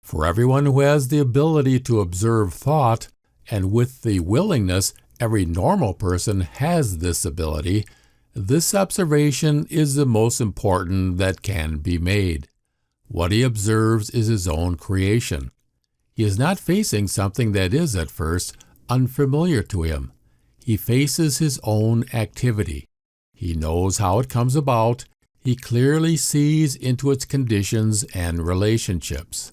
For everyone who has the ability to observe thought, and with the willingness, every normal person has this ability, this observation is the most important that can be made. What he observes is his own creation. He is not facing something that is, at first, unfamiliar to him. He faces his own activity. He knows how it comes about. He clearly sees into its conditions and relationships.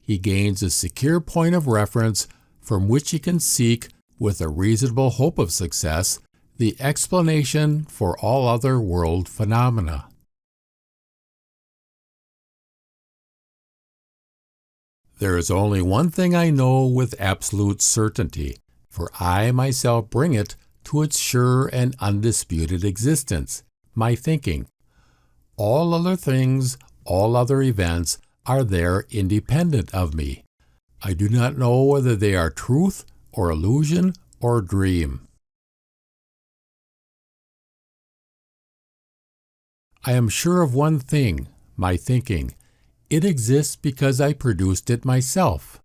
He gains a secure point of reference from which he can seek, with a reasonable hope of success, the explanation for all other world phenomena. There is only one thing I know with absolute certainty, for I myself bring it to its sure and undisputed existence, my thinking. All other things, all other events, are there independent of me. I do not know whether they are truth or illusion or dream. I am sure of one thing, my thinking. It exists because I produced it myself.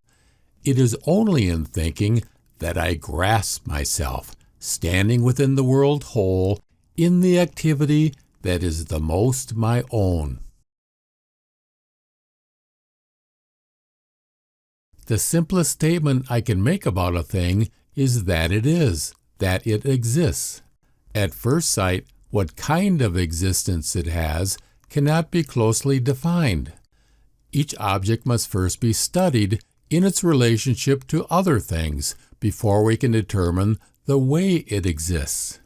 It is only in thinking that I grasp myself, standing within the world whole, in the activity that is the most my own. The simplest statement I can make about a thing is that it is, that it exists. At first sight, what kind of existence it has cannot be closely defined. Each object must first be studied in its relationship to other things before we can determine the way it exists.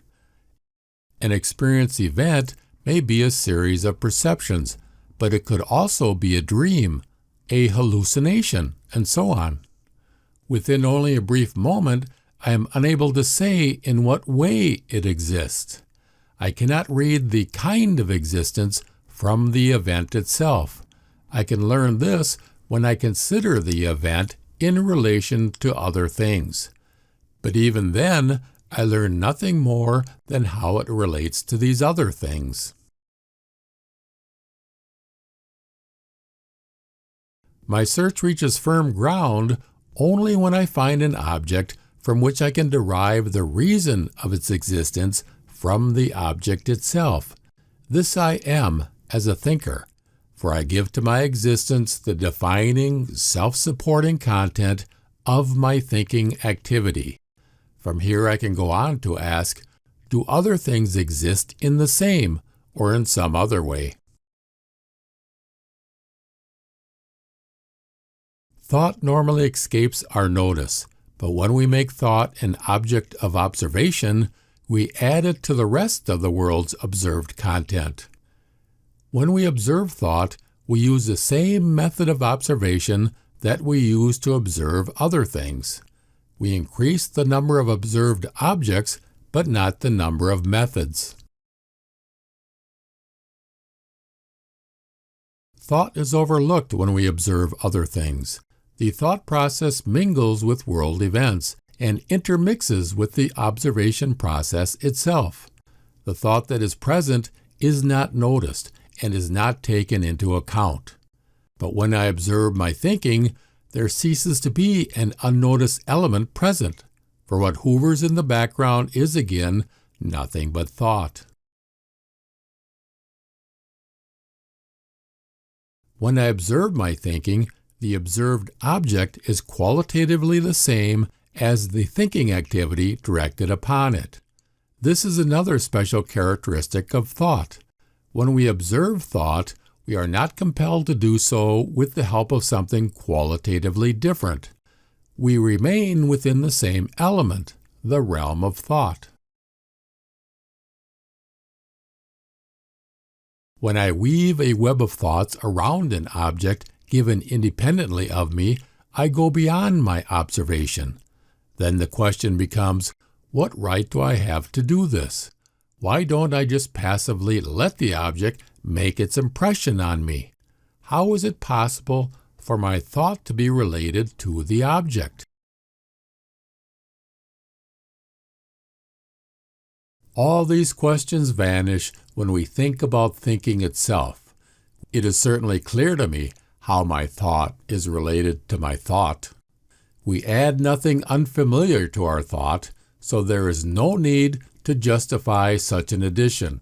An experienced event may be a series of perceptions, but it could also be a dream, a hallucination, and so on. Within only a brief moment, I am unable to say in what way it exists. I cannot read the kind of existence from the event itself. I can learn this when I consider the event in relation to other things. But even then, I learn nothing more than how it relates to these other things. My search reaches firm ground only when I find an object from which I can derive the reason of its existence from the object itself. This I am as a thinker, for I give to my existence the defining, self-supporting content of my thinking activity. From here I can go on to ask, do other things exist in the same or in some other way? Thought normally escapes our notice, but when we make thought an object of observation, we add it to the rest of the world's observed content. When we observe thought, we use the same method of observation that we use to observe other things. We increase the number of observed objects, but not the number of methods. Thought is overlooked when we observe other things. The thought process mingles with world events and intermixes with the observation process itself. The thought that is present is not noticed and is not taken into account. But when I observe my thinking, there ceases to be an unnoticed element present, for what hovers in the background is again nothing but thought. When I observe my thinking, the observed object is qualitatively the same as the thinking activity directed upon it. This is another special characteristic of thought. When we observe thought, we are not compelled to do so with the help of something qualitatively different. We remain within the same element, the realm of thought. When I weave a web of thoughts around an object given independently of me, I go beyond my observation. Then the question becomes, what right do I have to do this? Why don't I just passively let the object make its impression on me? How is it possible for my thought to be related to the object? All these questions vanish when we think about thinking itself. It is certainly clear to me how my thought is related to my thought. We add nothing unfamiliar to our thought, so there is no need to justify such an addition.